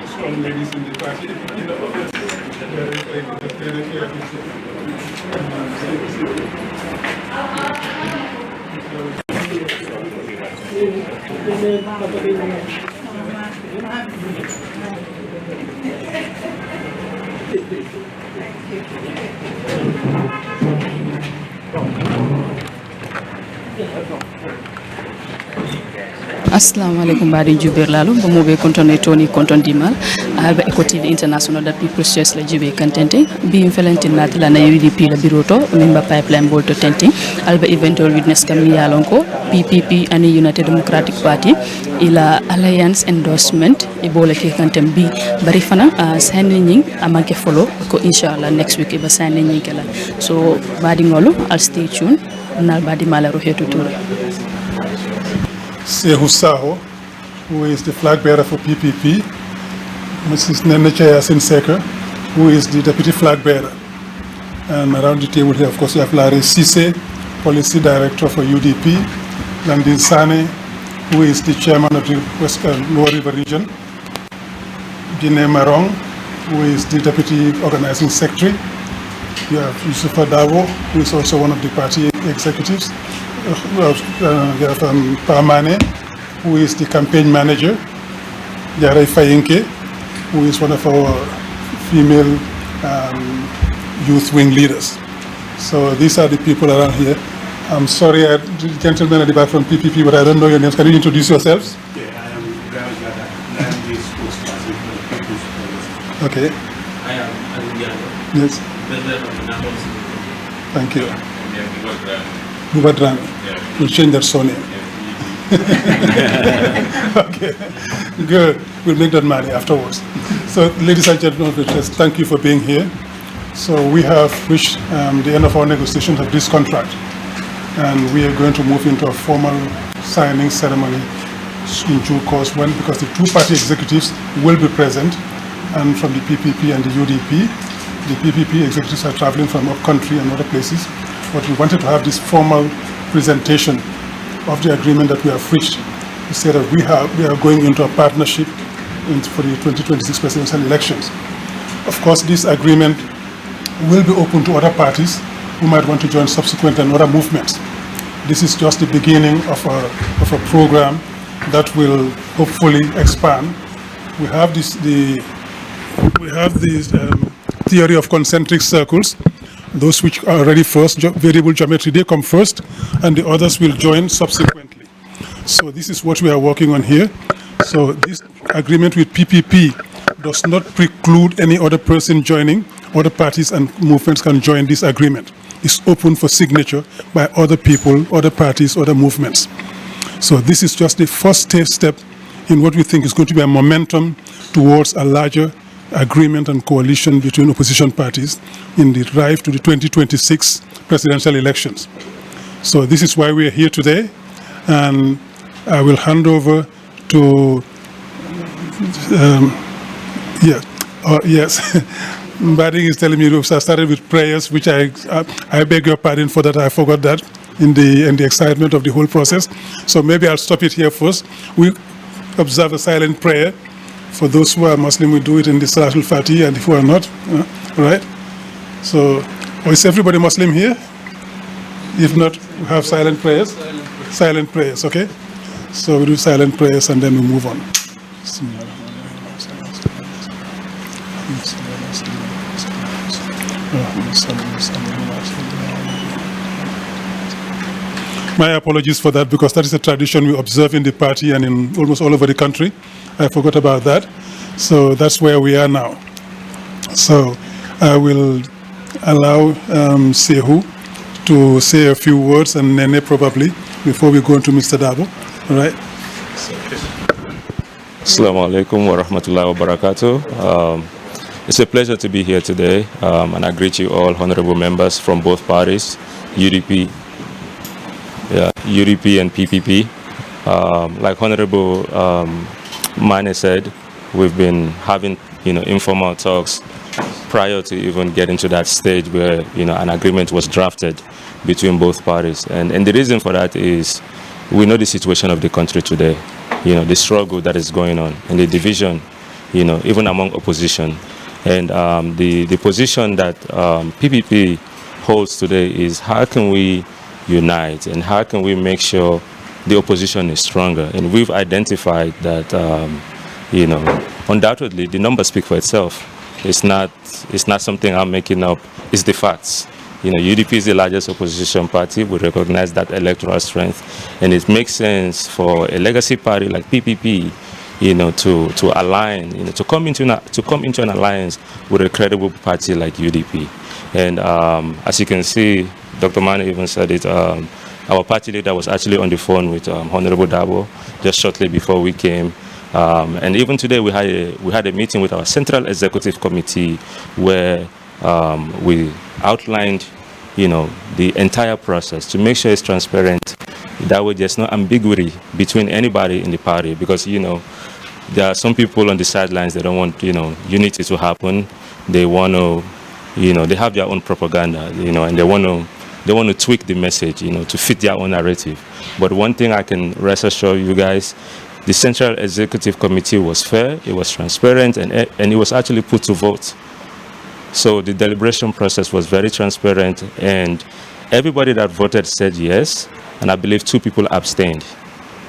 Strong ladies in the party, Assalamu alaikum bari jubir lalu bomobe kontone toni konton dimal alba Eco TV international that people stress la jube contente bi felentin natila na UDP la biroto member pipeline bolto tenting alba eventual witness kam yalonko PPP and United Democratic Party ila Alliane-Endorsement e bole ke kantem bi bari fana signing ning amanke follow ko inshallah next week e ba signing ning kala so badi ngolu I'll stay tuned nal badi malaro hetu tour Sehu Saho, who is the flag bearer for PPP, Mrs. Neneche Seka, who is the deputy flag bearer. And around the table here, of course, you have Larry Sise, policy director for UDP, Landin Sane, who is the chairman of the Lower River region, Dine Marong, who is the deputy organizing secretary. You have Yusufa Davo, who is also one of the party executives. You have Pamane, who is the campaign manager. Yarai Fayinke, who is one of our female youth wing leaders. So these are the people around here. I'm sorry, the gentleman at the back from PPP, but I don't know your names. Can you introduce yourselves? Yeah, I am Gravigada. I am the spokesperson for the People's Coalition. Okay. I am Alliane. Yes. Thank you. Bubadrami. Yeah. We'll change that surname. Okay, good. We'll make that money afterwards. So, ladies and gentlemen, thank you for being here. So, we have reached the end of our negotiations of this contract, and we are going to move into a formal signing ceremony in due course because the two party executives will be present, and from the PPP and the UDP. The PPP executives are traveling from up country and other places, but we wanted to have this formal presentation of the agreement that we have reached to say that we are going into a partnership for the 2026 presidential elections. Of course, this agreement will be open to other parties who might want to join subsequent and other movements. This is just the beginning of a program that will hopefully expand. We have this theory of concentric circles. Those which are already first, variable geometry, they come first, and the others will join subsequently. So this is what we are working on here. So this agreement with PPP does not preclude any other person joining. Other parties and movements can join this agreement. It's open for signature by other people, other parties, other movements. So this is just the first step in what we think is going to be a momentum towards a larger agreement and coalition between opposition parties in the drive to the 2026 presidential elections. So this is why we are here today, and I will hand over to yes. Mbading is telling me I started with prayers, which I beg your pardon for that. I forgot that in the excitement of the whole process. So maybe I'll stop it here first. We observe a silent prayer. For those who are Muslim, we do it in the Salatul Fatih, and who are not, right? So, is everybody Muslim here? If not, we have silent prayers. Silent prayers, okay? So we do silent prayers and then we move on. My apologies for that, because that is a tradition we observe in the party and in almost all over the country. I forgot about that. So that's where we are now. So I will allow Sehu to say a few words, and Nene probably, before we go into Mr. Dabo. All right? Assalamu alaikum wa rahmatullahi wa barakatuh. It's a pleasure to be here today, and I greet you all honorable members from both parties, UDP and PPP. Like Honorable Mane said, we've been having informal talks prior to even getting to that stage where an agreement was drafted between both parties. And the reason for that is we know the situation of the country today, the struggle that is going on and the division, even among opposition. And the position that PPP holds today is how can we unite and how can we make sure the opposition is stronger. And we've identified that, undoubtedly the numbers speak for itself. It's not something I'm making up, it's the facts. UDP is the largest opposition party. We recognize that electoral strength, and it makes sense for a legacy party like PPP, to align, to come into an alliance with a credible party like UDP. And as you can see, Dr. Mane even said it. Our party leader was actually on the phone with Honorable Dabo just shortly before we came. And even today we had a meeting with our Central Executive Committee where we outlined, the entire process to make sure it's transparent. That way there's no ambiguity between anybody in the party, because, there are some people on the sidelines, they don't want, unity to happen. They want to, they have their own propaganda, and they want to tweak the message, to fit their own narrative. But one thing I can rest assure you guys, the Central Executive Committee was fair, it was transparent, and it was actually put to vote. So the deliberation process was very transparent, and everybody that voted said yes, and I believe 2 people abstained,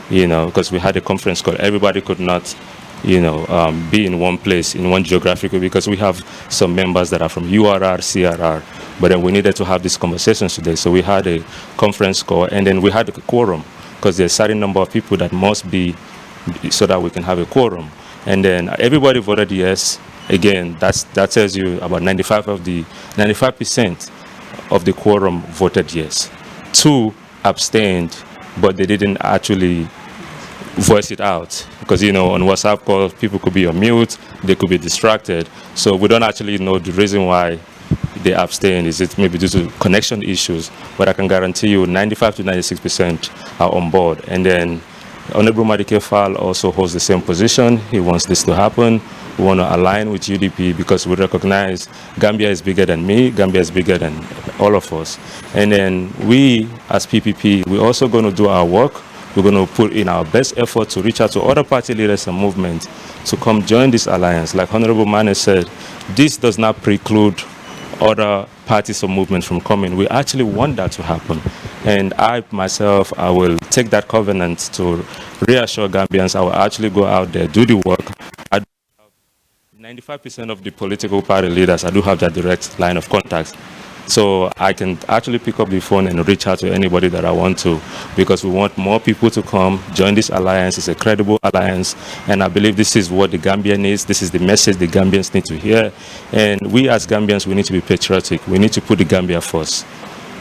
because we had a conference call. Everybody could not, be in one place, in one geographical, because we have some members that are from URR, CRR, but then we needed to have these conversations today. So we had a conference call, and then we had a quorum, because there's a certain number of people that must be, so that we can have a quorum. And then everybody voted yes. Again, that tells you about 95% of the quorum voted yes. 2 abstained, but they didn't actually voice it out, because on WhatsApp calls people could be on mute, they could be distracted. So we don't actually know the reason why they abstained. Is it maybe due to connection issues? But I can guarantee you 95 to 96% are on board. And then Honorable Madike Fall also holds the same position. He wants this to happen. We want to align with UDP because we recognize Gambia is bigger than me, Gambia is bigger than all of us. And then we, as PPP, we're also going to do our work. We're going to put in our best effort to reach out to other party leaders and movements to come join this alliance. Like Honorable Mane said, this does not preclude other parties or movements from coming. We actually want that to happen. And I, myself, I will take that covenant to reassure Gambians. I will actually go out there, do the work. 95% of the political party leaders, I do have that direct line of contact. So I can actually pick up the phone and reach out to anybody that I want to, because we want more people to come, join this alliance. It's a credible alliance, and I believe this is what the Gambia needs. This is the message the Gambians need to hear. And we as Gambians, we need to be patriotic. We need to put the Gambia first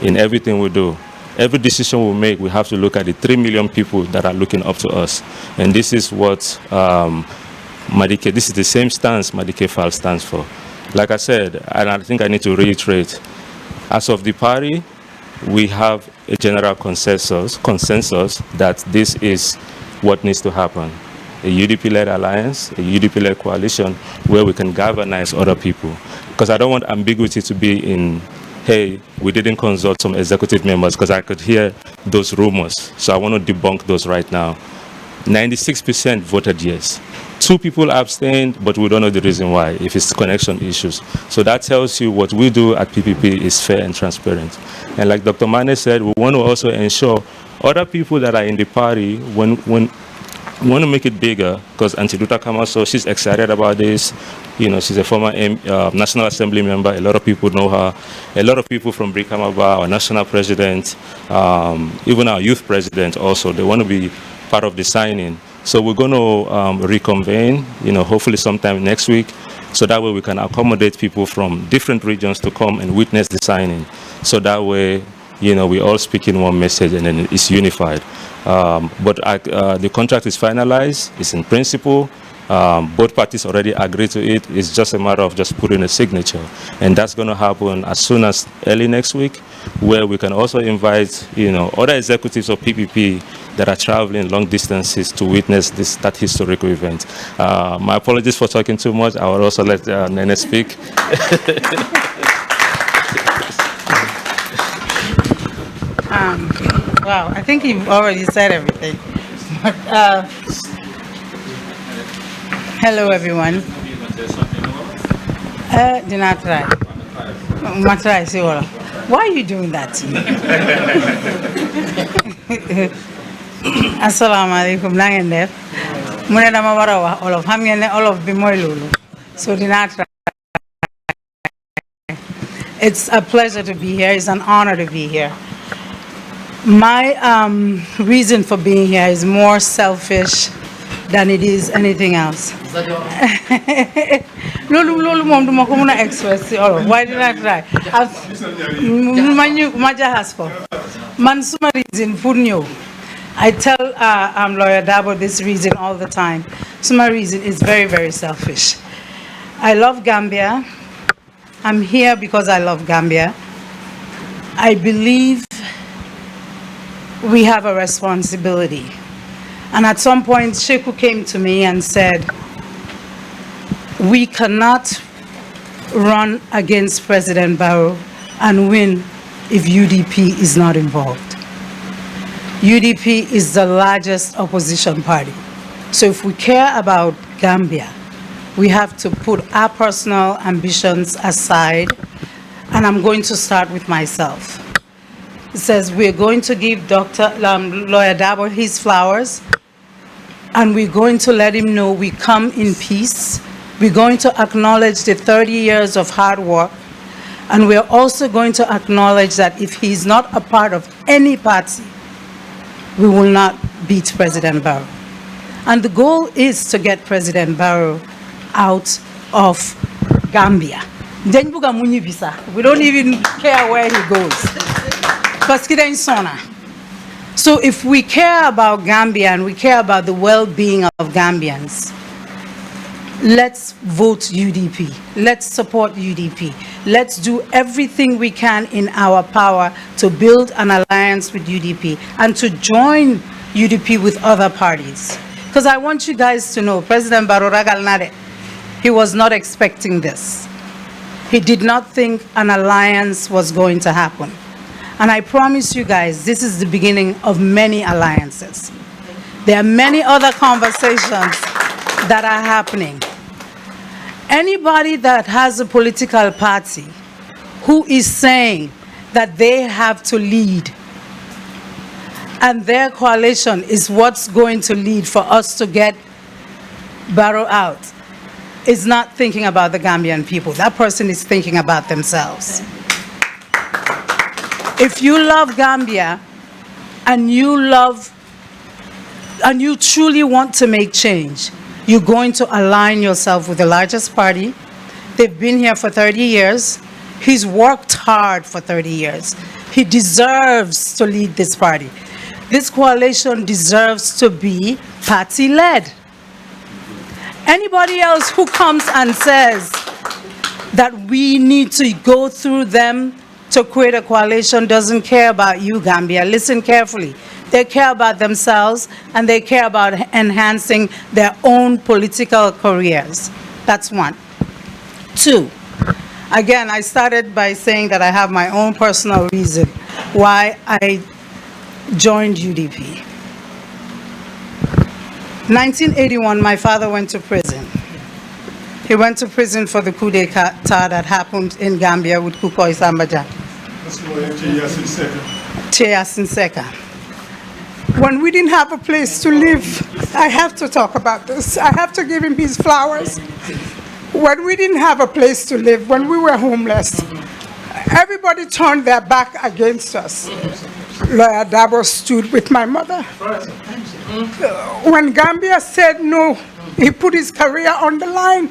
in everything we do. Every decision we make, we have to look at the 3 million people that are looking up to us. And this is what Madike, this is the same stance Madike Fall stands for. Like I said, and I think I need to reiterate, as of the party, we have a general consensus that this is what needs to happen. A UDP-led alliance, a UDP-led coalition where we can galvanize other people. Because I don't want ambiguity to be in, hey, we didn't consult some executive members, because I could hear those rumors. So I want to debunk those right now. 96% voted yes. 2 people abstained, but we don't know the reason why, if it's connection issues. So that tells you what we do at PPP is fair and transparent. And like Dr. Mane said, we want to also ensure other people that are in the party, when we want to make it bigger, because Auntie Duta Kamaso, she's excited about this. She's a former National Assembly member. A lot of people know her. A lot of people from Brikamaba, our national president, even our youth president also, they want to be part of the signing. So we're going to reconvene, hopefully sometime next week, so that way we can accommodate people from different regions to come and witness the signing. So that way, we all speak in one message and then it's unified. But the contract is finalized, it's in principle. Both parties already agreed to it. It's just a matter of just putting a signature. And that's going to happen as soon as early next week, where we can also invite, other executives of PPP that are traveling long distances to witness that historical event. My apologies for talking too much. I will also let Nene speak. Wow, I think you've already said everything. But, hello, everyone. Do not try. Why are you doing that to me? Assalamu alaikum. Nangende. Mune dama wara wa all of hamgene all of bimoy lulu. So do not try. It's a pleasure to be here. It's an honor to be here. My reason for being here is more selfish than it is anything else. Lulu mom duma ko muna express all. Why did I try? Maja has for. Man suma reason for new. I tell Lawyer Dabo this reason all the time. Suma reason is very, very selfish. I love Gambia. I'm here because I love Gambia. I believe we have a responsibility. And at some point, Sheku came to me and said, we cannot run against President Barrow and win if UDP is not involved. UDP is the largest opposition party. So if we care about Gambia, we have to put our personal ambitions aside. And I'm going to start with myself. It says we're going to give Lawyer Dabo his flowers, and we're going to let him know we come in peace. We're going to acknowledge the 30 years of hard work, and we're also going to acknowledge that if he's not a part of any party, we will not beat President Barrow. And the goal is to get President Barrow out of Gambia. We don't even care where he goes. So if we care about Gambia and we care about the well-being of Gambians, let's vote UDP. Let's support UDP. Let's do everything we can in our power to build an alliance with UDP and to join UDP with other parties. Because I want you guys to know, President Barrow Ragalnade, he was not expecting this. He did not think an alliance was going to happen. And I promise you guys, this is the beginning of many alliances. There are many other conversations that are happening. Anybody that has a political party who is saying that they have to lead and their coalition is what's going to lead for us to get Barrow out is not thinking about the Gambian people. That person is thinking about themselves. If you love Gambia and you truly want to make change, you're going to align yourself with the largest party. They've been here for 30 years. He's worked hard for 30 years. He deserves to lead this party. This coalition deserves to be party-led. Anybody else who comes and says that we need to go through them to create a coalition doesn't care about you, Gambia. Listen carefully. They care about themselves and they care about enhancing their own political careers. That's one. Two, again, I started by saying that I have my own personal reason why I joined UDP. 1981, my father went to prison. He went to prison for the coup d'etat that happened in Gambia with Kukoy Sambaja. Cheyasin Seka. When we didn't have a place to live, I have to talk about this. I have to give him his flowers. When we didn't have a place to live, when we were homeless, everybody turned their back against us. Lawyer Dabo stood with my mother. When Gambia said no, he put his career on the line.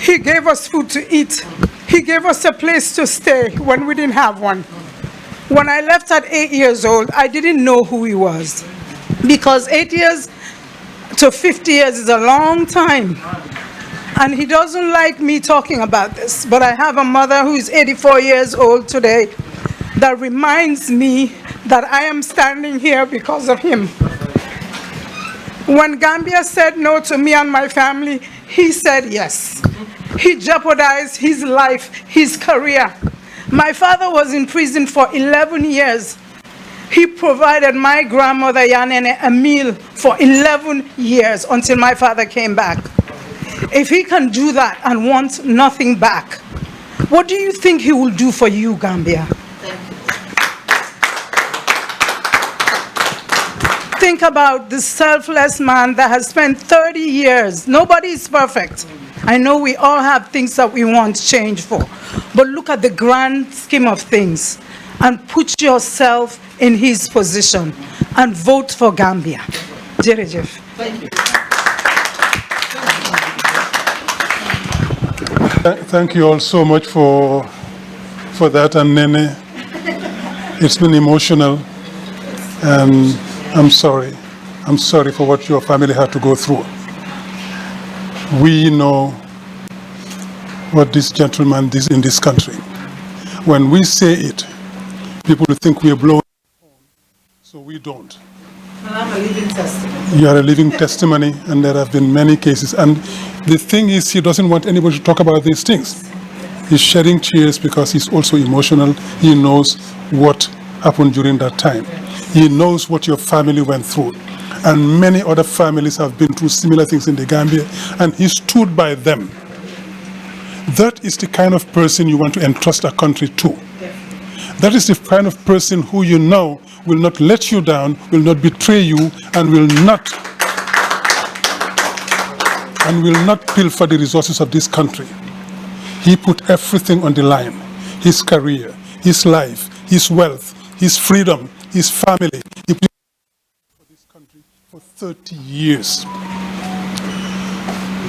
He gave us food to eat. He gave us a place to stay when we didn't have one. When I left at 8 years old, I didn't know who he was. Because 8 years to 50 years is a long time. And he doesn't like me talking about this. But I have a mother who is 84 years old today that reminds me that I am standing here because of him. When Gambia said no to me and my family, he said yes. He jeopardized his life, his career. My father was in prison for 11 years. He provided my grandmother Yanene a meal for 11 years until my father came back. If he can do that and want nothing back, what do you think he will do for you, Gambia? Think about the selfless man that has spent 30 years. Nobody is perfect. I know we all have things that we want change for. But look at the grand scheme of things and put yourself in his position and vote for Gambia. Jerejef. Thank you. Thank you all so much for that, and Nene, it's been emotional, and I'm sorry for what your family had to go through. We know what this gentleman did in this country. When we say it, people think we are blowing, so we don't. And I'm a living testimony. You are a living testimony, and there have been many cases. And the thing is, he doesn't want anybody to talk about these things. He's shedding tears because he's also emotional. He knows what happened during that time. He knows what your family went through. And many other families have been through similar things in the Gambia, and he stood by them. That is the kind of person you want to entrust a country to. That is the kind of person who you know will not let you down, will not betray you, and will not pilfer the resources of this country. He put everything on the line. His career, his life, his wealth, his freedom, his family. He put for this country for 30 years.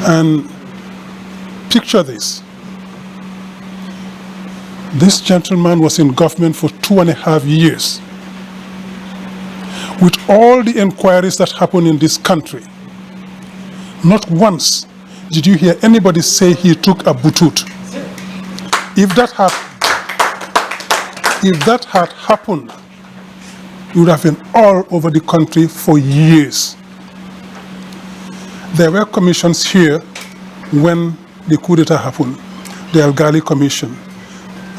And picture this. This gentleman was in government for 2.5 years. With all the inquiries that happened in this country, not once did you hear anybody say he took a butut. If that had happened, it would have been all over the country for years. There were commissions here when the coup d'etat happened, the Algali Commission,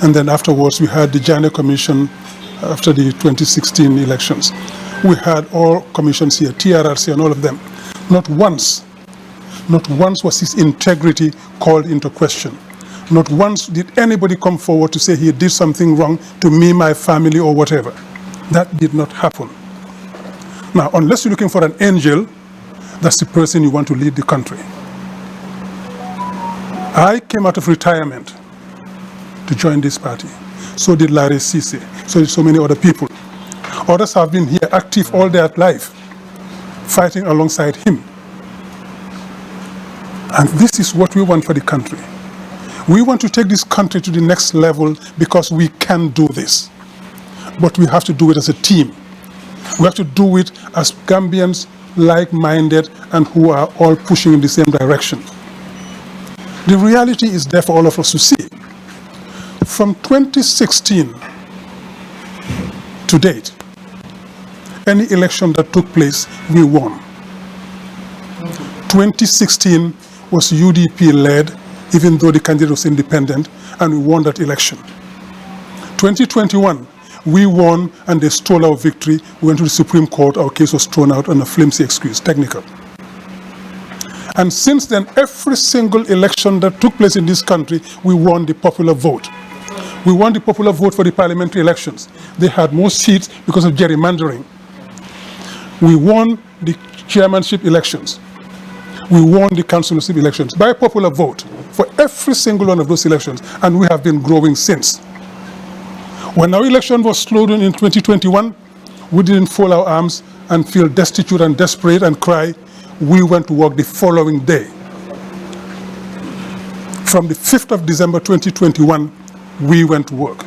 and then afterwards we had the Janneh Commission after the 2016 elections. We had all commissions here, TRRC and all of them. Not once was his integrity called into question. Not once did anybody come forward to say he did something wrong to me, my family, or whatever. That did not happen. Now, unless you're looking for an angel, that's the person you want to lead the country. I came out of retirement to join this party. So did Larry Sise. So did so many other people. Others have been here active all their life, fighting alongside him. And this is what we want for the country. We want to take this country to the next level because we can do this. But we have to do it as a team. We have to do it as Gambians, like-minded, and who are all pushing in the same direction. The reality is there for all of us to see. From 2016 to date, any election that took place, we won. 2016 was UDP-led, even though the candidate was independent, and we won that election. 2021, we won, and they stole our victory. We went to the Supreme Court. Our case was thrown out on a flimsy excuse, technical. And since then, every single election that took place in this country, we won the popular vote. We won the popular vote for the parliamentary elections. They had more seats because of gerrymandering. We won the chairmanship elections. We won the councilorship elections by popular vote for every single one of those elections, and we have been growing since. When our election was slowed in 2021, we didn't fold our arms and feel destitute and desperate and cry. We went to work the following day. From the 5th of December 2021, we went to work,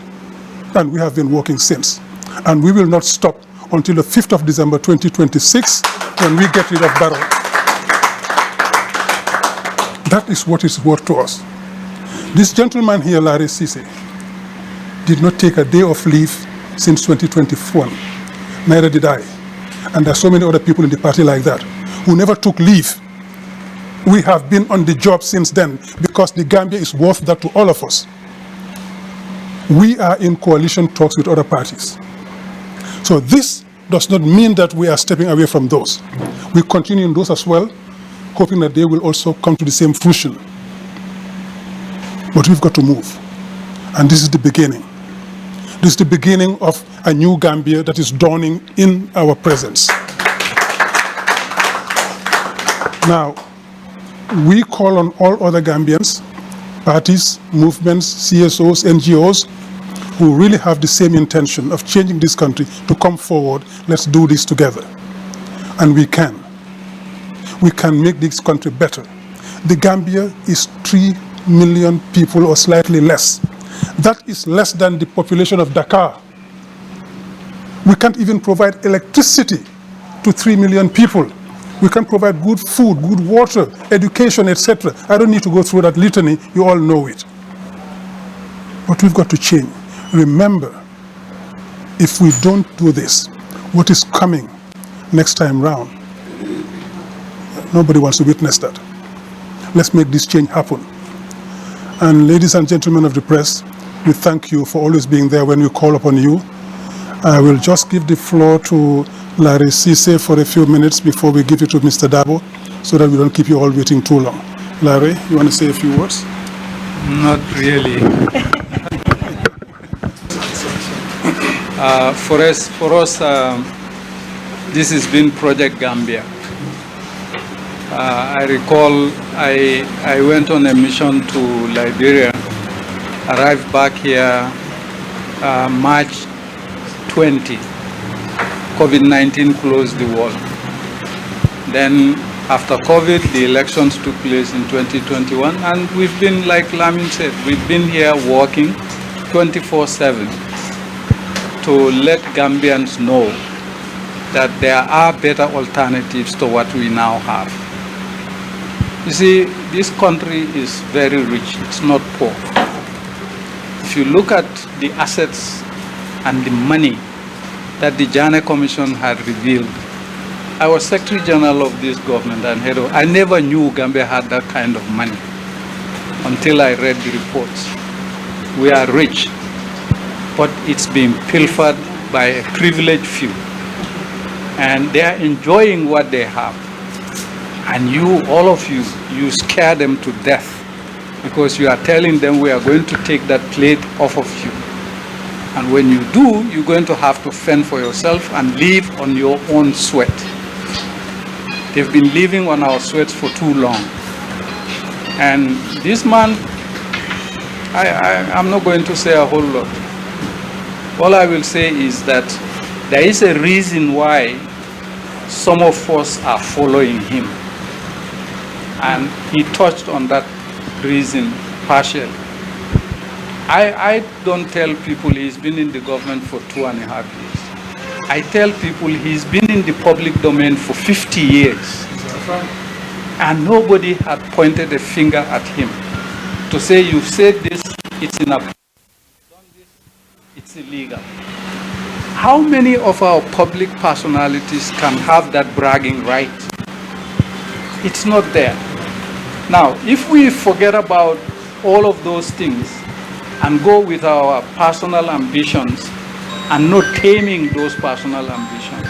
and we have been working since. And we will not stop until the 5th of December 2026 when we get rid of Barrow. That is what is worth to us. This gentleman here, Larry Sise, did not take a day of leave since 2021. Neither did I. And there are so many other people in the party like that who never took leave. We have been on the job since then because the Gambia is worth that to all of us. We are in coalition talks with other parties. So this does not mean that we are stepping away from those. We continue in those as well, hoping that they will also come to the same fruition. But we've got to move. And this is the beginning. This is the beginning of a new Gambia that is dawning in our presence. Now, we call on all other Gambians, parties, movements, CSOs, NGOs, who really have the same intention of changing this country to come forward. Let's do this together. And we can. We can make this country better. The Gambia is 3 million people or slightly less. That is less than the population of Dakar. We can't even provide electricity to 3 million people. We can provide good food, good water, education, etc. I don't need to go through that litany, you all know it. But we've got to change. Remember, if we don't do this, what is coming next time round, nobody wants to witness that. Let's make this change happen. And ladies and gentlemen of the press, we thank you for always being there when we call upon you. I will just give the floor to Larry Cisse for a few minutes before we give it to Mr. Dabo, so that we don't keep you all waiting too long. Larry, you want to say a few words? Not really. For us, this has been Project Gambia. I recall I went on a mission to Liberia, arrived back here March 20. COVID-19 closed the world. Then after COVID, the elections took place in 2021, and we've been, like Lamin said, we've been here working 24/7 to let Gambians know that there are better alternatives to what we now have. You see, this country is very rich, it's not poor. If you look at the assets and the money that the Janneh Commission had revealed, I was Secretary General of this government and I never knew Gambia had that kind of money until I read the reports. We are rich, but it's being pilfered by a privileged few. And they are enjoying what they have. And you, all of you, you scare them to death because you are telling them we are going to take that plate off of you. And when you do, you're going to have to fend for yourself and live on your own sweat. They've been living on our sweats for too long. And this man, I'm not going to say a whole lot. All I will say is that there is a reason why some of us are following him. And he touched on that reason partially. I don't tell people he's been in the government for 2.5 years. I tell people he's been in the public domain for 50 years. And nobody had pointed a finger at him to say, you've said this, it's inappropriate. You've done this, it's illegal. How many of our public personalities can have that bragging right? It's not there. Now, if we forget about all of those things and go with our personal ambitions and not taming those personal ambitions,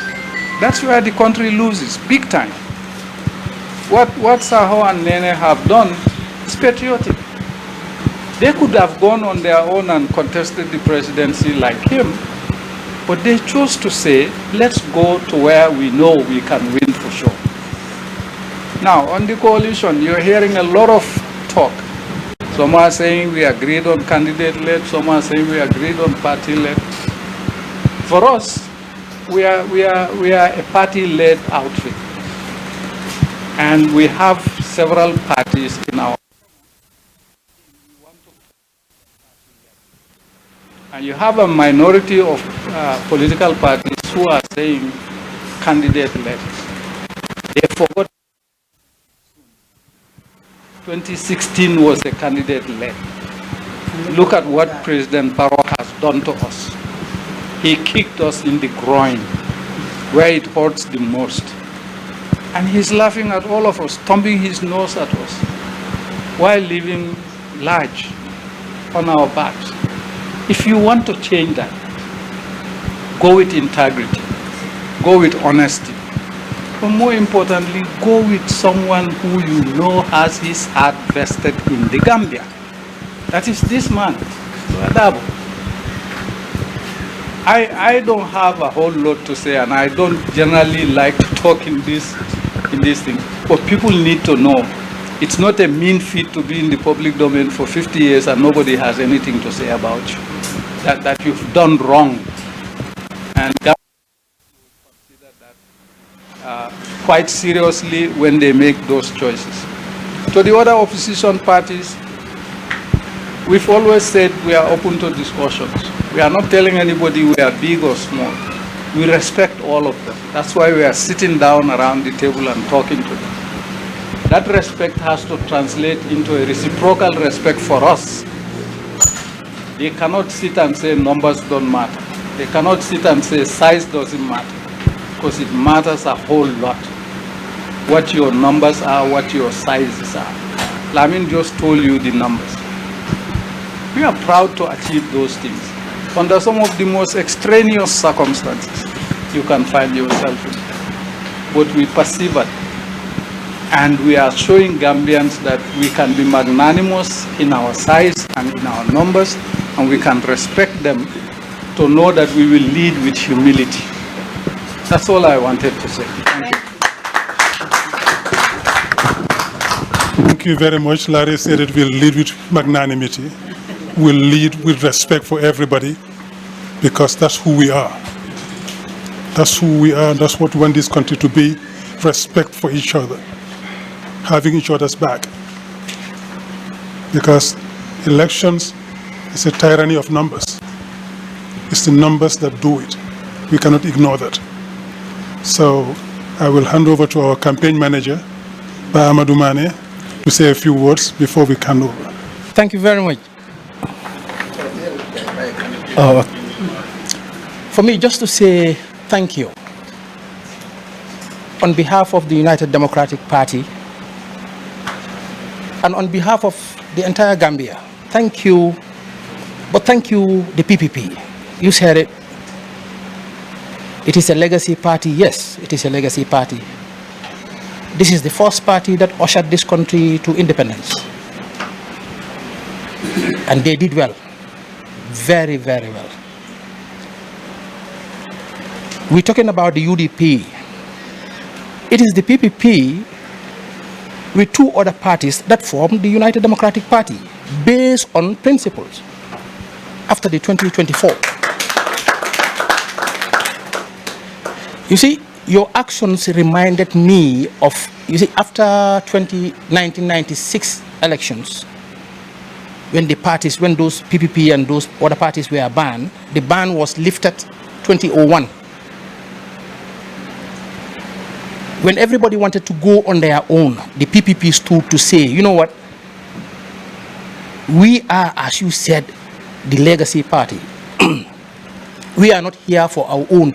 that's where the country loses, big time. What Saho and Nene have done is patriotic. They could have gone on their own and contested the presidency like him, but they chose to say, let's go to where we know we can win for sure. Now, on the coalition, you're hearing a lot of talk. Some are saying we agreed on candidate-led, some are saying we agreed on party-led. For us, we are a party-led outfit. And we have several parties in our. And you have a minority of political parties who are saying candidate-led. They forgot 2016 was a candidate-led. Look at what President Barrow has done to us. He kicked us in the groin, where it hurts the most. And he's laughing at all of us, thumbing his nose at us, while living large on our backs. If you want to change that, go with integrity, go with honesty. But more importantly, go with someone who you know has his heart vested in the Gambia. That is this man, Adabo. I don't have a whole lot to say, and I don't generally like to talk in this thing. But people need to know it's not a mean feat to be in the public domain for 50 years and nobody has anything to say about you. That you've done wrong. And consider that quite seriously when they make those choices. To the other opposition parties, we've always said we are open to discussions. We are not telling anybody we are big or small. We respect all of them. That's why we are sitting down around the table and talking to them. That respect has to translate into a reciprocal respect for us. They cannot sit and say numbers don't matter. They cannot sit and say size doesn't matter, because it matters a whole lot. What your numbers are, what your sizes are. Lamin just told you the numbers. We are proud to achieve those things under some of the most extraneous circumstances you can find yourself in. But we persevered, and we are showing Gambians that we can be magnanimous in our size and in our numbers, and we can respect them to know that we will lead with humility. That's all I wanted to say. Thank you. Thank you very much. Larry said it will lead with magnanimity. We'll lead with respect for everybody, because that's who we are. That's who we are, and that's what we want this country to be. Respect for each other, having each other's back. Because elections is a tyranny of numbers. It's the numbers that do it. We cannot ignore that. So I will hand over to our campaign manager, Amadou Mane, to say a few words before we hand over. Thank you very much. For me, just to say thank you on behalf of the United Democratic Party and on behalf of the entire Gambia. Thank you, but thank you, the PPP. You said it. It is a legacy party. Yes, it is a legacy party. This is the first party that ushered this country to independence. And they did well. Very, very well. We're talking about the UDP. It is the PPP with two other parties that formed the United Democratic Party based on principles after the 2024. You see, your actions reminded me of, you see, after 1996 elections, when the parties, when those PPP and those other parties were banned, the ban was lifted 2001. When everybody wanted to go on their own, the PPP stood to say, you know what, we are, as you said, the legacy party. We are not here for our own.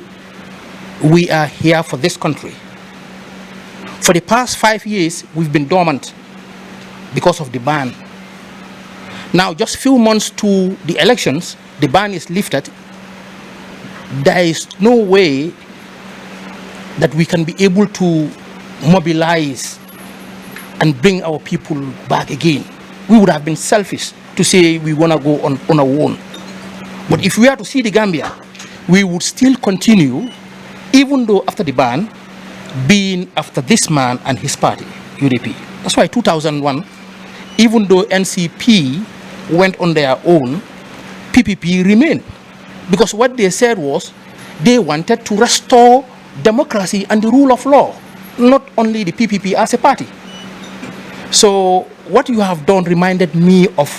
We are here for this country. For the past 5 years, we've been dormant because of the ban. Now, just few months to the elections, the ban is lifted. There is no way that we can be able to mobilize and bring our people back again. We would have been selfish to say we want to go on our own. But if we are to see the Gambia, we would still continue, even though after the ban, being after this man and his party, UDP. That's why 2001, even though NCP went on their own, PPP remained. Because what they said was, they wanted to restore democracy and the rule of law, not only the PPP as a party. So what you have done reminded me of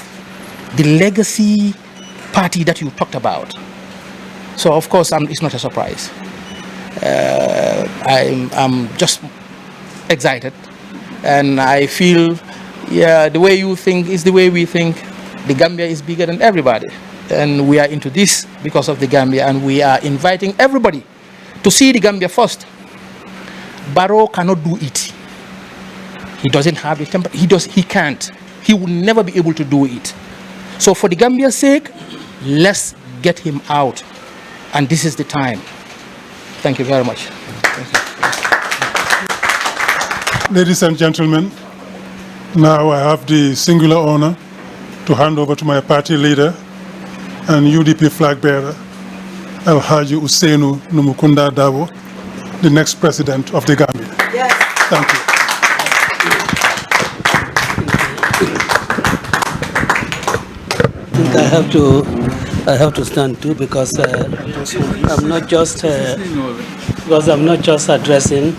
the legacy party that you talked about. So of course, it's not a surprise. I'm just excited, and I feel, yeah, the way you think is the way we think. The Gambia is bigger than everybody, and we are into this because of the Gambia, and we are inviting everybody to see the Gambia first. Barrow cannot do it. He doesn't have the temper. He can't. He will never be able to do it. So for the Gambia's sake, let's get him out and this is the time. Thank you very much. Ladies and gentlemen, now I have the singular honor to hand over to my party leader and UDP flag bearer, Alhaji Usainu Numukunda Dabo, the next president of the Gambia. Yes. Thank you. I have to stand too because I'm not just addressing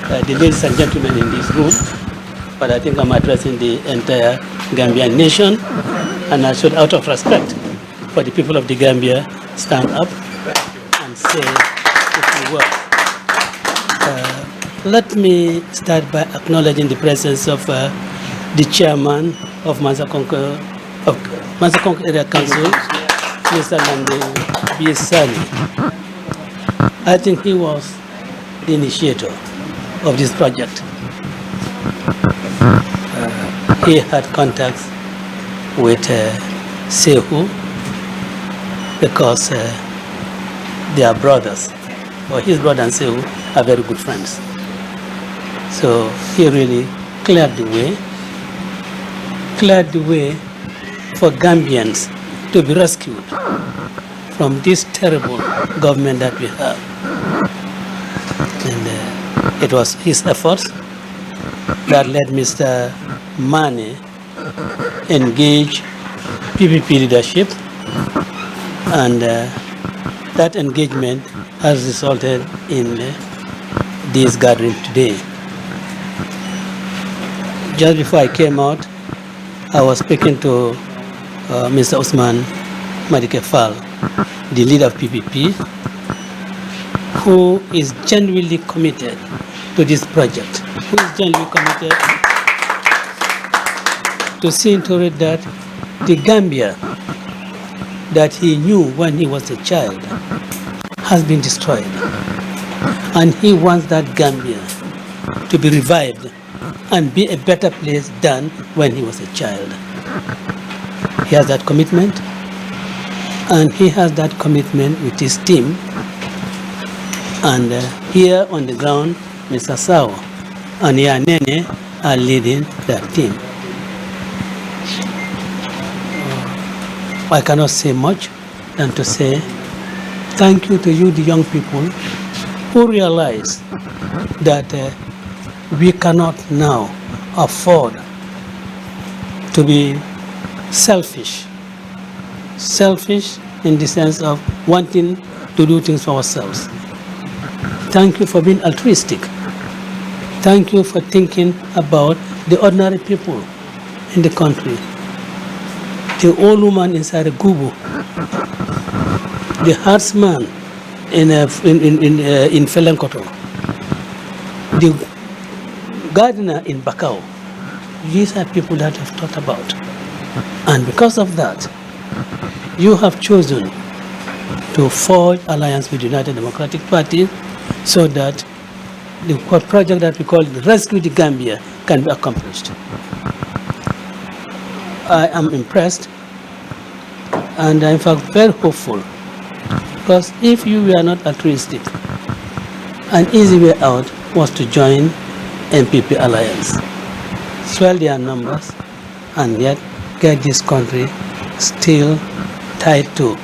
the ladies and gentlemen in this room, but I think I'm addressing the entire Gambian nation, and I should, out of respect for the people of the Gambia, stand up and say a few words. Let me start by acknowledging the presence of the chairman of Mansakonko Area Council, Mr. Nande Biesani. I think he was the initiator of this project. He had contacts with Sehu because they are brothers, or his brother and Sehu are very good friends. So he really cleared the way for Gambians to be rescued from this terrible government that we have. And it was his efforts that led Mr. Mane engage PPP leadership, and that engagement has resulted in this gathering today. Just before I came out, I was speaking to Mr. Usman Madike Fall, the leader of PPP, who is genuinely committed to this project, who is genuinely committed to seeing to it that the Gambia that he knew when he was a child has been destroyed. And he wants that Gambia to be revived and be a better place than when he was a child. He has that commitment, and he has that commitment with his team. And here on the ground, Mr. Sao and Yanene are leading that team. I cannot say much than to say thank you to you, the young people, who realize that we cannot now afford to be selfish in the sense of wanting to do things for ourselves. Thank you for being altruistic. Thank you for thinking about the ordinary people in the country. The old woman inside a gubu, the herdsman in Felenkoto, the gardener in Bakau. These are people that I've thought about. And because of that, you have chosen to forge alliance with the United Democratic Party so that the project that we call Rescue the Gambia can be accomplished. I am impressed, and I'm in fact very hopeful, because if you were not altruistic, an easy way out was to join MPP alliance, swell their numbers, and yet get this country still tied to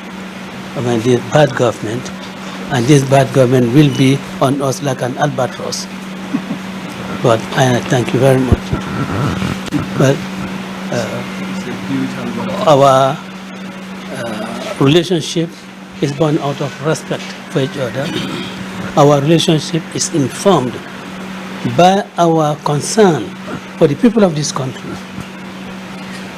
this bad government, and this bad government will be on us like an albatross. But I thank you very much. But our relationship is born out of respect for each other. Our relationship is informed by our concern for the people of this country.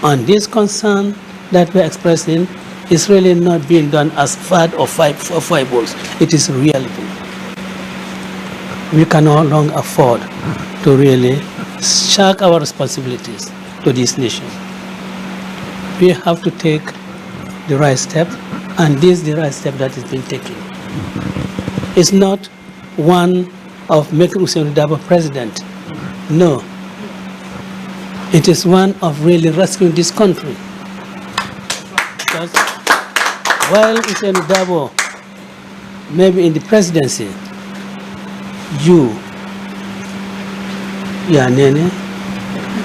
And this concern that we're expressing is really not being done as fad or foibles. It is reality. We can no longer afford to really shirk our responsibilities to this nation. We have to take the right step, and this is the right step that is being taken. It's not one of making Usainu Dabo president. No. It is one of really rescuing this country. while Usain Dabo maybe in the presidency, you, Yanene,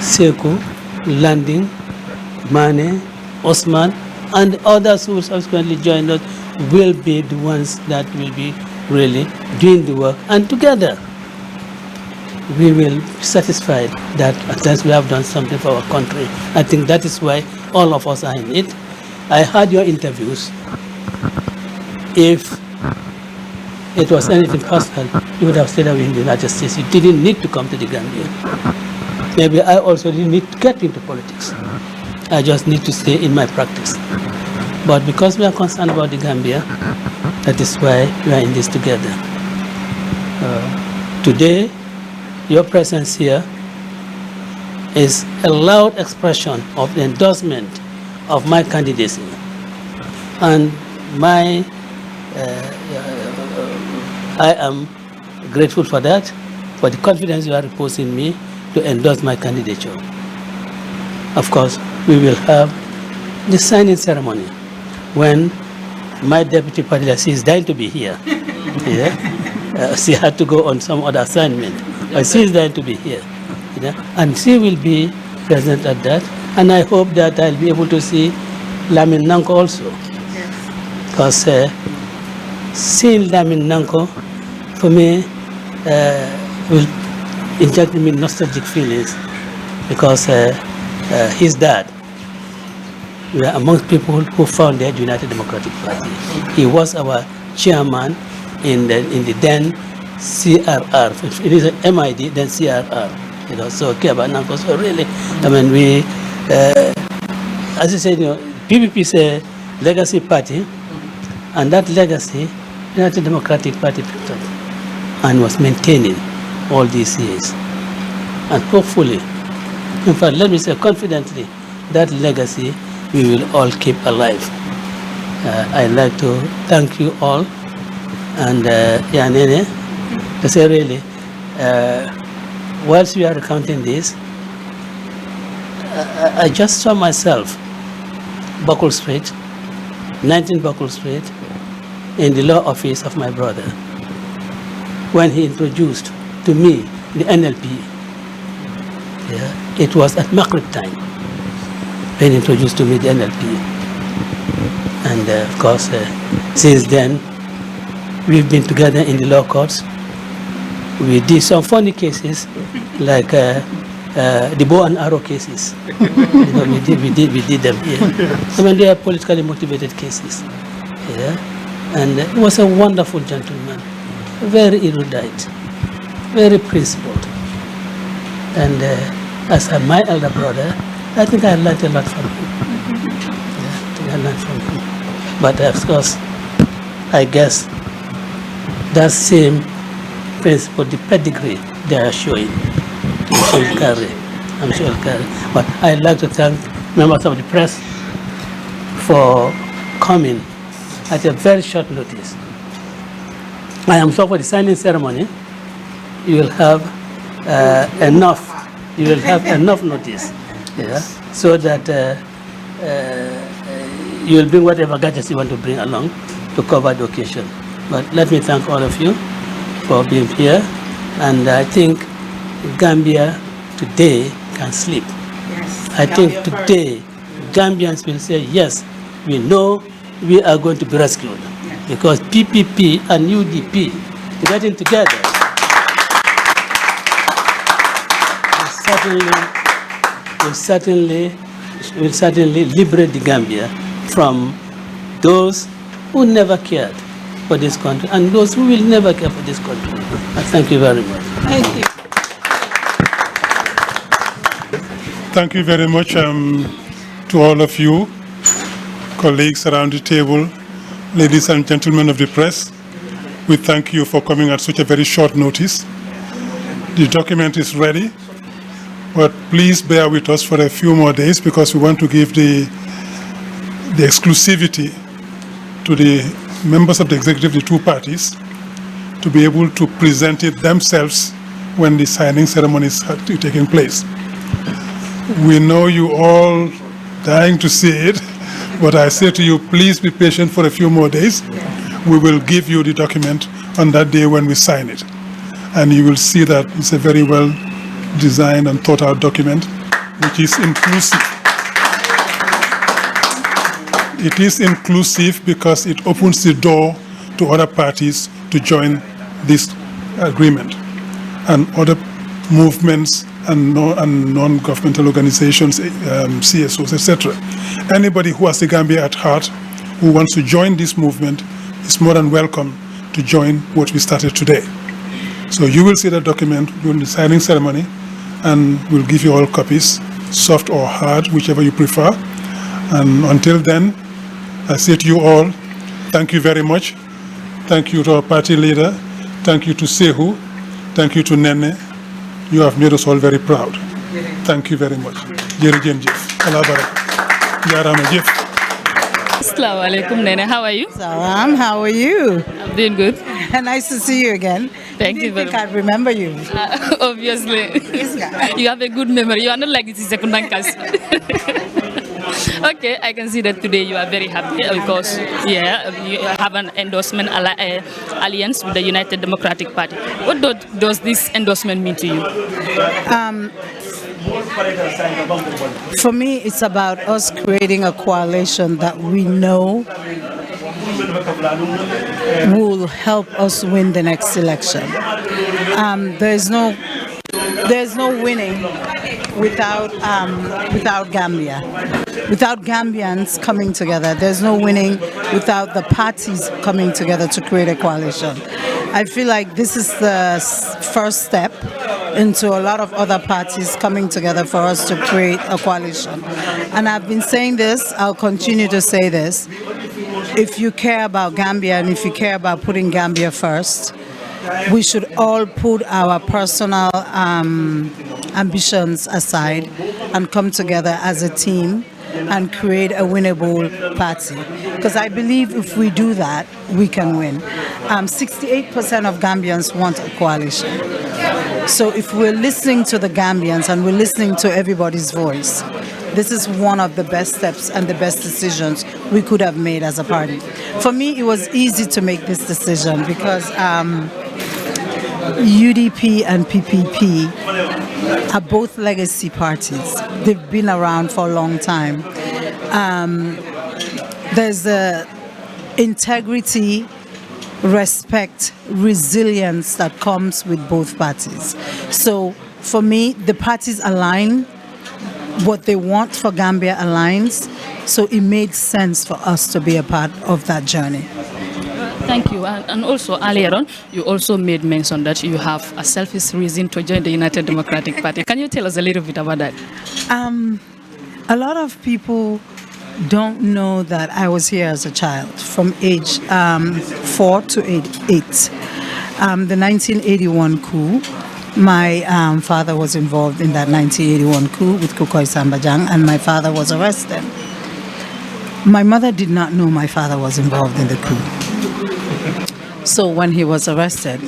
Sekou, Landing, Mane, Osman, and others who subsequently joined us will be the ones that will be really doing the work. And together, we will be satisfied that at least we have done something for our country. I think that is why all of us are in it. I heard your interviews. If it was anything personal, you would have stayed away in the United States. You didn't need to come to the Gambia. Maybe I also didn't need to get into politics. I just need to stay in my practice. But because we are concerned about the Gambia, that is why we are in this together. Today, your presence here is a loud expression of the endorsement of my candidacy. And I am grateful for that, for the confidence you are reposing in me to endorse my candidature. Of course, we will have the signing ceremony when my deputy party leader, she is dying to be here. Yeah? She had to go on some other assignment, but she is dying to be here. And she will be present at that. And I hope that I'll be able to see Lamin Nanko also. Because seeing Lamin Nanko, for me, will inject me nostalgic feelings. Because his dad, we are amongst people who founded the United Democratic Party. He was our chairman in the then CRR. It is a MID, then CRR. So Keba Nanko. So really, I mean, we, as I said, PPP is a legacy party, and that legacy, United Democratic Party picked up and was maintaining all these years. And hopefully, in fact, let me say confidently, that legacy we will all keep alive. I'd like to thank you all, and Yanene, to say really, whilst we are recounting this, I just saw myself, Buckle Street, 19 Buckle Street, in the law office of my brother, when he introduced to me the NLP. Yeah, it was at Maghrib time when he introduced to me the NLP. And of course, since then, we've been together in the law courts. We did some funny cases, like the bow and arrow cases. We did them here. I mean, they are politically motivated cases. Yeah? And he was a wonderful gentleman, very erudite, very principled. And as my elder brother, I think I learned a lot from him. Yeah, I think I learned from him. But of course, I guess that same principle, the pedigree they are showing, I'm sure it'll carry. But I'd like to thank members of the press for coming at a very short notice. I am sure for the signing ceremony, you will have enough notice, yeah, so that you will bring whatever gadgets you want to bring along to cover the occasion. But let me thank all of you for being here, and I think Gambia today can sleep. Yes. I think today Gambians will say, yes, we know we are going to be rescued, because PPP and UDP getting together will certainly liberate the Gambia from those who never cared for this country and those who will never care for this country. Thank you very much. Thank you. Thank you very much to all of you, colleagues around the table, ladies and gentlemen of the press. We thank you for coming at such a very short notice. The document is ready, but please bear with us for a few more days, because we want to give the exclusivity to the members of the executive, the two parties, to be able to present it themselves when the signing ceremony is taking place. We know you all dying to see it, But I say to you, please be patient for a few more days. We will give you the document on that day when we sign it. And you will see that it's a very well designed and thought out document, which is inclusive. It is inclusive because it opens the door to other parties to join this agreement, and other movements and non-governmental organizations, CSOs, etc. Anybody who has the Gambia at heart, who wants to join this movement, is more than welcome to join what we started today. So you will see that document during the signing ceremony, and we'll give you all copies, soft or hard, whichever you prefer. And until then, I say to you all, thank you very much. Thank you to our party leader. Thank you to Sehu. Thank you to Nene. You have made us all very proud. Thank you very much. Jërëjëf jëf. Allah baraka. Jaarama jëf. Assalamu alaikum, Nene. How are you? Salam, how are you? I'm doing good. Nice to see you again. Thank you very much. I remember you. Obviously. You have a good memory. You are not like this Sekundankas. Okay, I can see that today you are very happy because you have an endorsement alliance with the United Democratic Party. What does this endorsement mean to you? For me, it's about us creating a coalition that we know will help us win the next election. There's no winning without Gambia. Without Gambians coming together, there's no winning without the parties coming together to create a coalition. I feel like this is the first step into a lot of other parties coming together for us to create a coalition. And I've been saying this, I'll continue to say this. If you care about Gambia and if you care about putting Gambia first, we should all put our personal ambitions aside and come together as a team and create a winnable party. Because I believe if we do that, we can win. 68% of Gambians want a coalition. So if we're listening to the Gambians and we're listening to everybody's voice, this is one of the best steps and the best decisions we could have made as a party. For me, it was easy to make this decision because UDP and PPP are both legacy parties. They've been around for a long time. There's the integrity, respect, resilience that comes with both parties. So for me, the parties align. What they want for Gambia aligns. So it made sense for us to be a part of that journey. Thank you. And also earlier on, you also made mention that you have a selfish reason to join the United Democratic Party. Can you tell us a little bit about that? A lot of people don't know that I was here as a child from age 4 to 8. The 1981 coup, my father was involved in that 1981 coup with Kukoy Sambajang, and my father was arrested. My mother did not know my father was involved in the coup. So when he was arrested,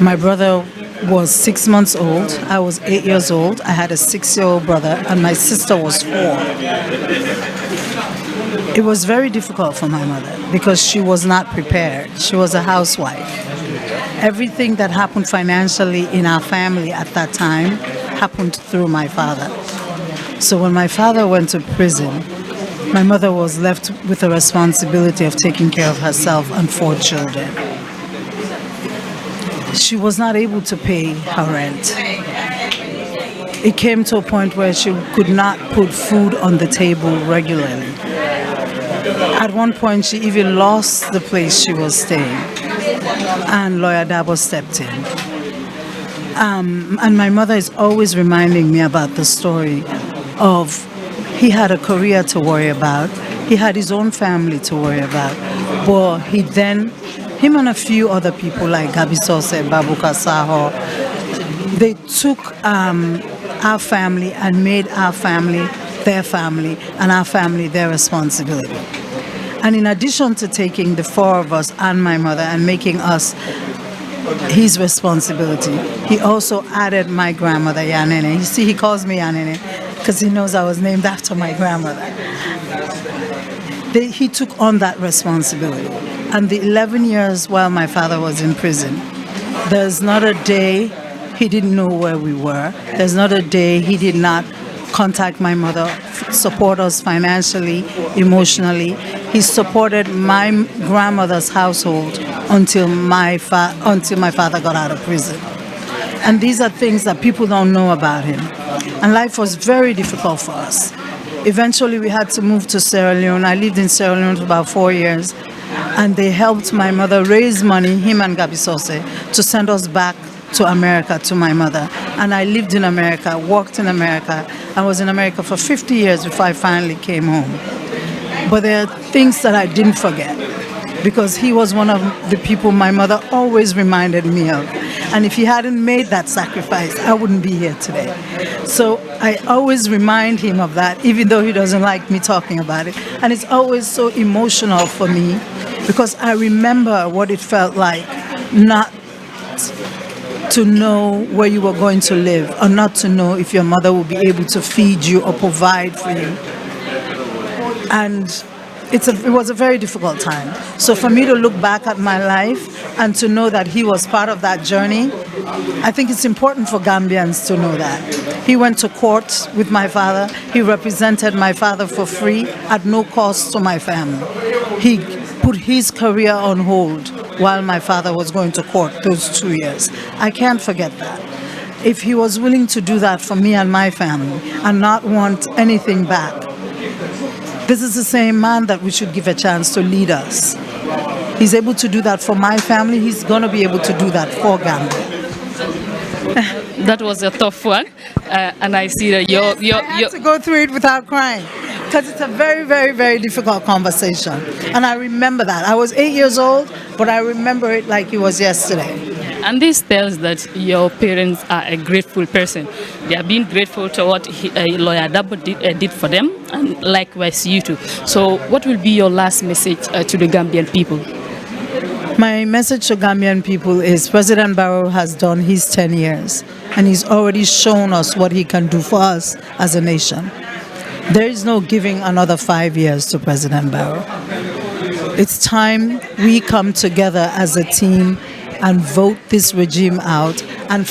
my brother was 6 months old, I was 8 years old, I had a 6-year-old brother, and my sister was 4. It was very difficult for my mother because she was not prepared. She was a housewife. Everything that happened financially in our family at that time happened through my father. So when my father went to prison, my mother was left with the responsibility of taking care of herself and 4 children. She was not able to pay her rent. It came to a point where she could not put food on the table regularly. At one point, she even lost the place she was staying, and Lawyer Dabo stepped in. And my mother is always reminding me about the story of he had a career to worry about, he had his own family to worry about, but him and a few other people like Gabi Sose, Babuka Saho, they took our family and made our family their family and our family their responsibility. And in addition to taking the 4 of us and my mother and making us his responsibility, he also added my grandmother, Yanene. You see, he calls me Yanene because he knows I was named after my grandmother. he took on that responsibility. And the 11 years while my father was in prison, there's not a day he didn't know where we were. There's not a day he did not contact my mother, support us financially, emotionally. He supported my grandmother's household until my father got out of prison. And these are things that people don't know about him. And life was very difficult for us. Eventually, we had to move to Sierra Leone. I lived in Sierra Leone for about 4 years. And they helped my mother raise money, him and Gabi Sose, to send us back to America, to my mother. And I lived in America, worked in America. I was in America for 50 years before I finally came home. But there are things that I didn't forget, because he was one of the people my mother always reminded me of. And if he hadn't made that sacrifice, I wouldn't be here today. So I always remind him of that, even though he doesn't like me talking about it. And it's always so emotional for me, because I remember what it felt like not to know where you were going to live, or not to know if your mother would be able to feed you or provide for you. And it was a very difficult time. So for me to look back at my life and to know that he was part of that journey, I think it's important for Gambians to know that. He went to court with my father. He represented my father for free at no cost to my family. He put his career on hold while my father was going to court those 2 years. I can't forget that. If he was willing to do that for me and my family and not want anything back, this is the same man that we should give a chance to lead us. He's able to do that for my family. He's going to be able to do that for Gambia. That was a tough one, and I see that I had to go through it without crying, because it's a very, very, very difficult conversation. And I remember that. I was 8 years old, but I remember it like it was yesterday. And this tells that your parents are a grateful person. They are being grateful to what lawyer Dabo did for them, and likewise you too. So what will be your last message to the Gambian people? My message to Gambian people is President Barrow has done his 10 years, and he's already shown us what he can do for us as a nation. There is no giving another 5 years to President Barrow. It's time we come together as a team and vote this regime out, and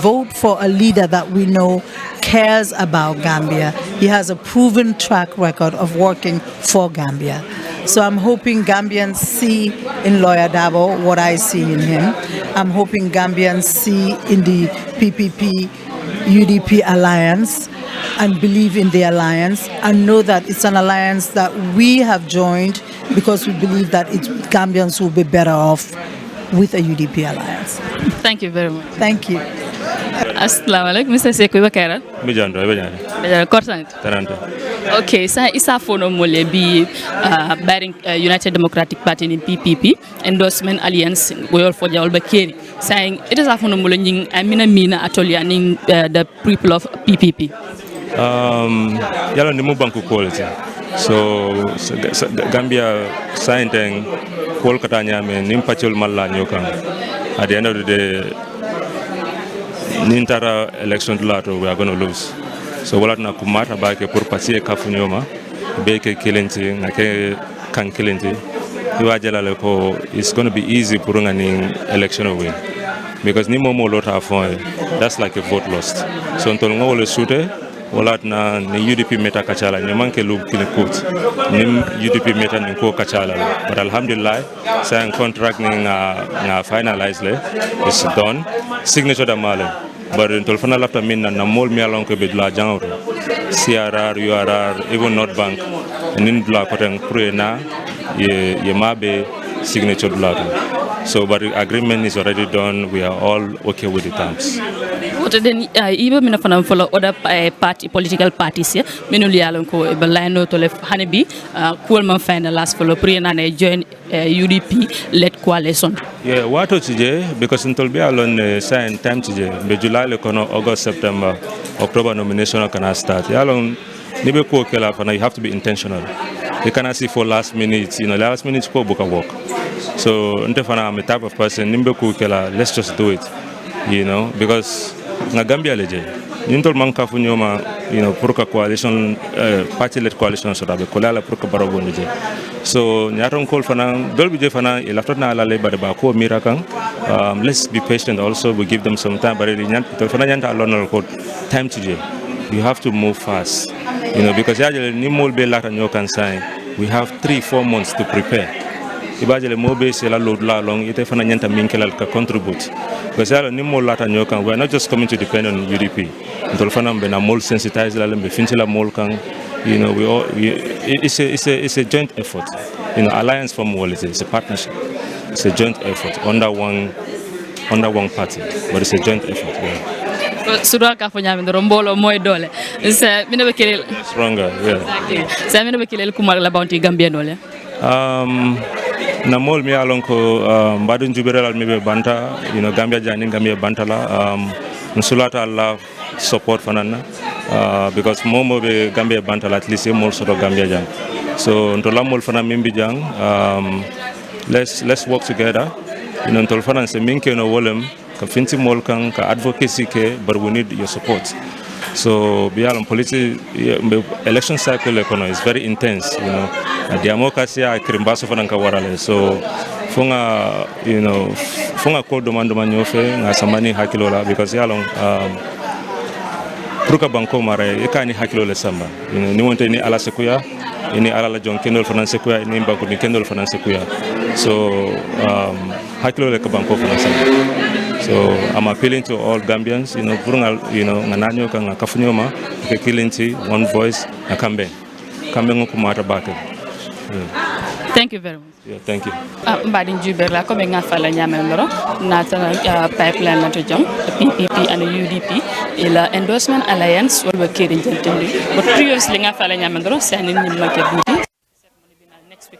vote for a leader that we know cares about Gambia. He has a proven track record of working for Gambia. So I'm hoping Gambians see in Lawyer Dabo what I see in him. I'm hoping Gambians see in the PPP-UDP alliance and believe in the alliance, and know that it's an alliance that we have joined because we believe that Gambians will be better off with a UDP alliance. Thank you very much. Thank you. Assalamu alaikum, Mr. Sekou Bakara. Bijando. Korsanit. Taranta. Okay, so isa fono mole bi bearing United Democratic Party in PPP endorsement alliance goyol for jawol bakeri, saying it is a fono mole nying mina atolia ning the people of PPP. Yalo ni mo banku quality. So Gambia signed Paul Katanyame nimpachol malla nyokan. At the end of the day, nintara election lato we are going to lose. So wala na kumata ba ke pour passer kafunyoma be ke kilenti ngake kan kilenti iwa jalale ko it's going to be easy pour ngani election win, because ni momo lota fon that's like a vote lost. So ntol ngole sute wala na ni UDP meta kachala ni manke lu kilikut ni UDP meta ni ko kachala, but alhamdulillah sign contract ni nga finalize le is done, signature da male. But until final after me na mol mi along ke bedla jangoro CRR URR even North Bank and in bla koteng prena ye mabe signature blato. So but the agreement is already done, we are all okay with the terms. What then even mina fana follow other political parties here menuli alon ko e balano to le hanibi cool man final last follow prena na join UDP led coalition. Yeah, what today because until be alone sign time today be July le kono August September October nomination can start. Alone nibe ko kela fana you have to be intentional. You cannot see for last minute, last minute ko book a work. So Ntefana, I'm a type of person, let's just do it, because na Gambia leje. Nintol man kafunyoma pour que coalition party-led coalition so be kolala pour que baro bonje. So nyaron call fana dolbi je fana ilafta na ala lebade ba ko mirakan. Let's be patient also. We give them some time, but to fana nyanta alone code time to je. You have to move fast, because ni molbe lata nyokan sign. We have 3-4 months to prepare. Ibajele mobe se la load la long ite fana nyanta minkelal ka contribute. Because ni mol lata nyokan, we are not just coming to depend on UDP. Ntol fana mbe na mol sensitize la lembe finchila mol kan. It's a joint effort. Alliance from Wall it's a partnership. It's a joint effort under one party, but it's a joint effort. Sura ka fanya mi rombolo moy dole. Se mi ne be kelel Stronger, yeah. Se mi ne be kelel kuma la bounty Gambia dole. Na mol mi alon ko mbadun juberel mi be banta, Gambia jani Gambia banta la nsulata Allah support fanana because momo be Gambia banta la at least more sort of Gambia jang. So ntola mol fana mimbi jang let's work together. Ntol fana se minke no wolem ka finti mol kan ka advocacy ke, but we need your support. So beyond politics, election cycle economy is very intense. Democracy a krimbaso fana ka warale. So funga ko domando manyofe nga samani hakilola because yalong pruka banko mare ekani hakilole samba. Ni wonte ni ala sekuya, ni ala la jon kendol fana sekuya, ni banko ni kendol fana sekuya. So hakilole ka banko fana samba. So I'm appealing to all Gambians, ngananyo ka kafunyoma ke kilinti one voice na kambe ngokumata bake. Thank you very much. Yeah, thank you. Mbadin Juberla ko be ngafala nyamendoro national pipeline na to jam PPP and UDP ila endorsement alliance wala kiri jentindi but previously ngafala nyamendoro sanin ni market